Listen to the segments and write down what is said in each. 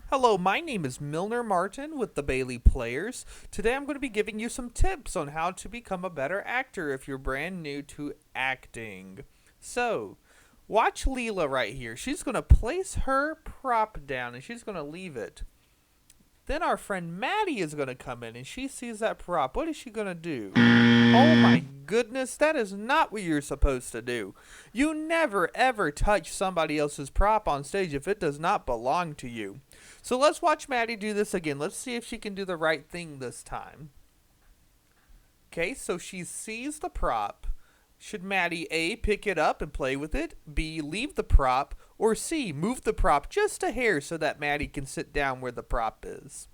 Hello, my name is Milner Martin with the Bailey Players. Today I'm going to be giving you some tips on how to become a better actor if you're brand new to acting. So, watch Leela right here. She's going to place her prop down and she's going to leave it. Then our friend Maddie is going to come in and she sees that prop. What is she going to do? Oh my goodness, that is not what you're supposed to do. You never ever touch somebody else's prop on stage if it does not belong to you. So let's watch Maddie do this again. Let's see if she can do the right thing this time. Okay, so she sees the prop. Should Maddie A, pick it up and play with it, B, leave the prop, or C, move the prop just a hair so that Maddie can sit down where the prop is?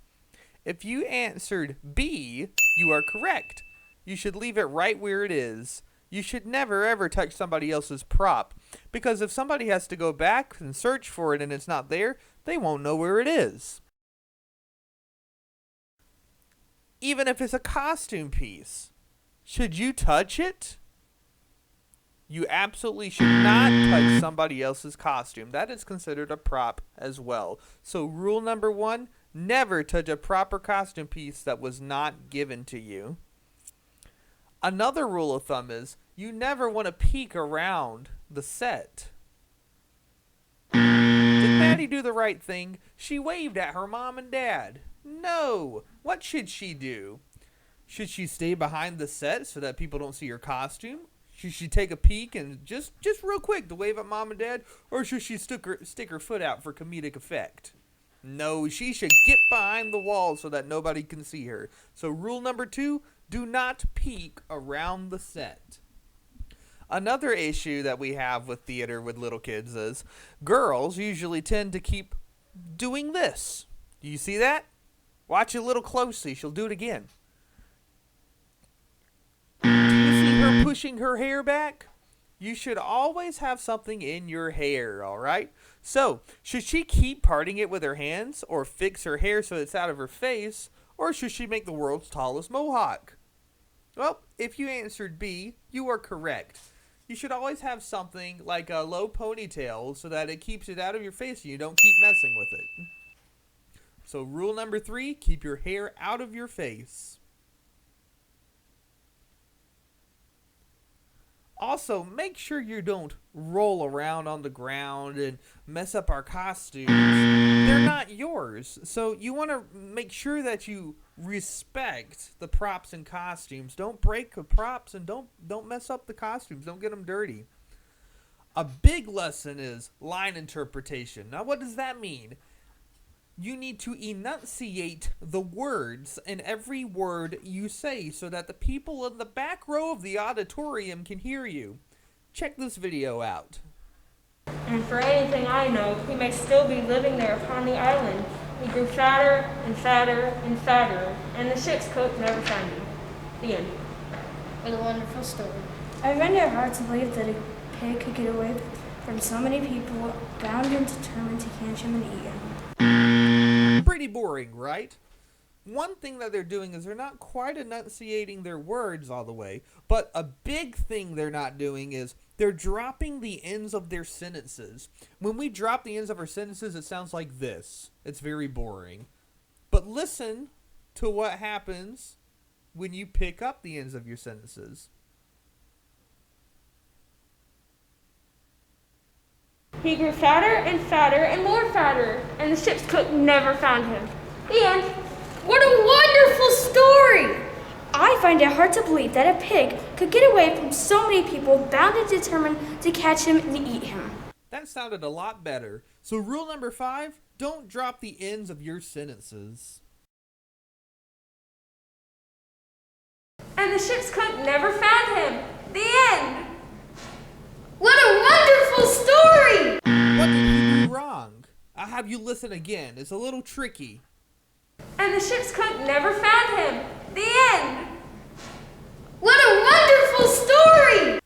If you answered B, you are correct. You should leave it right where it is. You should never ever touch somebody else's prop, because if somebody has to go back and search for it and it's not there, they won't know where it is. Even if it's a costume piece, should you touch it? You absolutely should not touch somebody else's costume. That is considered a prop as well. So rule number 1, never touch a prop or costume piece that was not given to you. Another rule of thumb is you never want to peek around the set. Did Maddie do the right thing? She waved at her mom and dad. No. What should she do? Should she stay behind the set so that people don't see her costume? Should she take a peek and just real quick to wave at mom and dad? Or should she stick her foot out for comedic effect? No, she should get behind the wall so that nobody can see her. So rule number 2, do not peek around the set. Another issue that we have with theater with little kids is girls usually tend to keep doing this. Do you see that? Watch it a little closely. She'll do it again. Do you see her pushing her hair back? You should always have something in your hair, all right? So, should she keep parting it with her hands or fix her hair so it's out of her face, or should she make the world's tallest mohawk? Well, if you answered B, you are correct. You should always have something like a low ponytail so that it keeps it out of your face and you don't keep messing with it. So rule number 3, keep your hair out of your face. Also, make sure you don't roll around on the ground and mess up our costumes. They're not yours. So you want to make sure that you respect the props and costumes. Don't break the props and don't mess up the costumes. Don't get them dirty. A big lesson is line interpretation. Now, what does that mean? You need to enunciate the words in every word you say so that the people in the back row of the auditorium can hear you. Check this video out. And for anything I know, he may still be living there upon the island. He grew fatter and fatter and fatter, and the ship's cook never found him. The end. What a wonderful story. I find it hard to believe that a pig could get away from so many people bound and determined to catch him and eat him. Pretty boring, right? One thing that they're doing is they're not quite enunciating their words all the way, but a big thing they're not doing is they're dropping the ends of their sentences. When we drop the ends of our sentences, it sounds like this. It's very boring. But listen to what happens when you pick up the ends of your sentences. He grew fatter and fatter and more fatter, and the ship's cook never found him. The end. What a wonderful story! I find it hard to believe that a pig could get away from so many people bound and determined to catch him and eat him. That sounded a lot better. So rule number 5, don't drop the ends of your sentences. And the ship's cook never found him. The end. What a wonderful story! What did you do wrong? I'll have you listen again. It's a little tricky. And the ship's cook never found him. The end. What a wonderful story!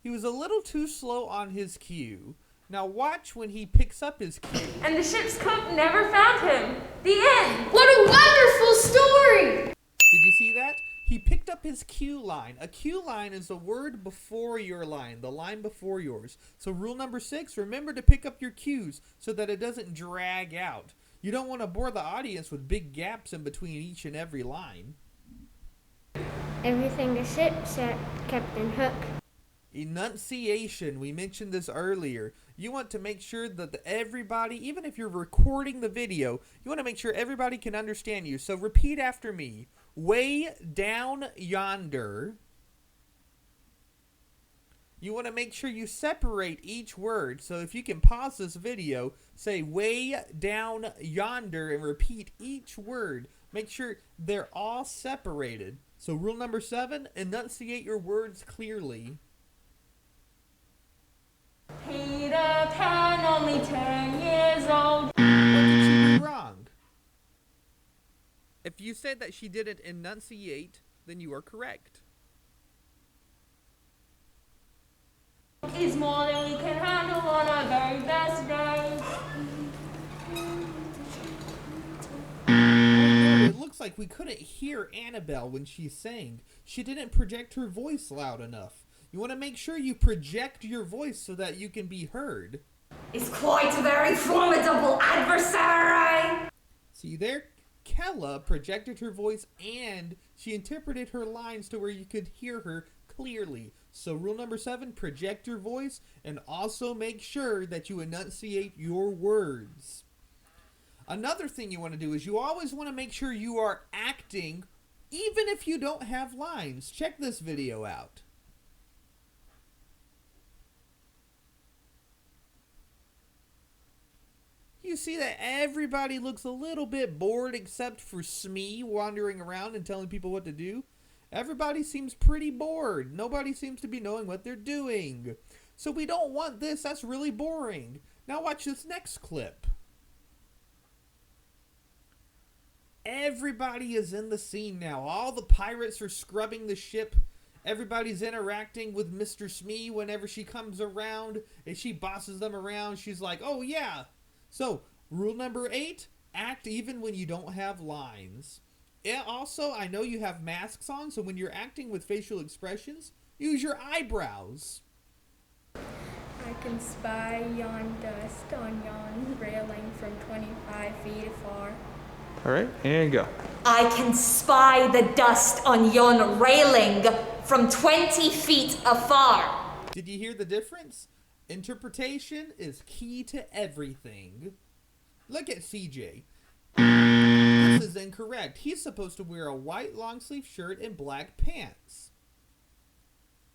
He was a little too slow on his cue. Now watch when he picks up his cue. And the ship's cook never found him. The end. What a wonderful story! Did you see that? He picked up his cue line. A cue line is a word before your line, the line before yours. So rule number 6, remember to pick up your cues so that it doesn't drag out. You don't want to bore the audience with big gaps in between each and every line. Everything the ship said, Captain Hook. Enunciation, we mentioned this earlier. You want to make sure that everybody, even if you're recording the video, you want to make sure everybody can understand you. So repeat after me. Way down yonder. You want to make sure you separate each word. So if you can pause this video, say way down yonder and repeat each word. Make sure they're all separated. So rule number 7, enunciate your words clearly. Peter Pan, only 10 years old. What did she do wrong? If you said that she didn't enunciate, then you are correct. Is more than we can handle on our very best day. It looks like we couldn't hear Annabelle when she sang. She didn't project her voice loud enough. You want to make sure you project your voice so that you can be heard. Is quite a very formidable adversary. See there? Kella projected her voice and she interpreted her lines to where you could hear her clearly. So rule number 7, project your voice and also make sure that you enunciate your words. Another thing you want to do is you always want to make sure you are acting even if you don't have lines. Check this video out. You see that everybody looks a little bit bored except for Smee wandering around and telling people what to do. Everybody seems pretty bored. Nobody seems to be knowing what they're doing. So we don't want this. That's really boring. Now watch this next clip. Everybody is in the scene now. All the pirates are scrubbing the ship. Everybody's interacting with Mr. Smee whenever she comes around and she bosses them around. She's like, oh yeah. So, rule number 8, act even when you don't have lines. And also, I know you have masks on, so when you're acting with facial expressions, use your eyebrows. I can spy yon dust on yon railing from 25 feet afar. All right, and go. I can spy the dust on yon railing from 20 feet afar. Did you hear the difference? Interpretation is key to everything. Look at CJ. This is incorrect. He's supposed to wear a white long sleeve shirt and black pants.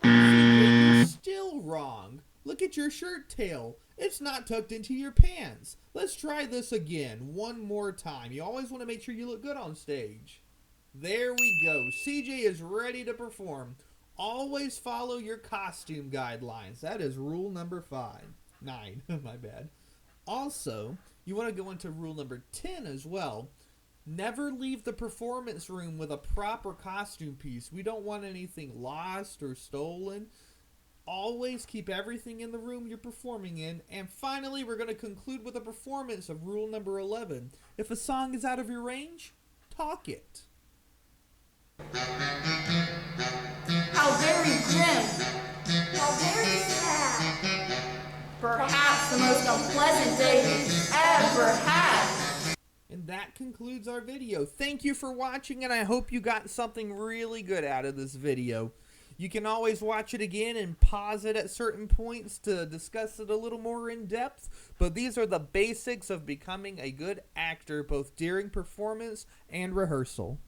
CJ, you're still wrong. Look at your shirt tail. It's not tucked into your pants. Let's try this again one more time. You always want to make sure you look good on stage. There we go. CJ is ready to perform. Always follow your costume guidelines. That is rule number 9. My bad. Also, you want to go into rule number 10 as well. Never leave the performance room with a proper costume piece. We don't want anything lost or stolen. Always keep everything in the room you're performing in. And finally, we're going to conclude with a performance of rule number 11. If a song is out of your range, talk it. How very grim. How very sad. Perhaps the most unpleasant day we've ever had. And that concludes our video. Thank you for watching, and I hope you got something really good out of this video. You can always watch it again and pause it at certain points to discuss it a little more in depth, but these are the basics of becoming a good actor both during performance and rehearsal.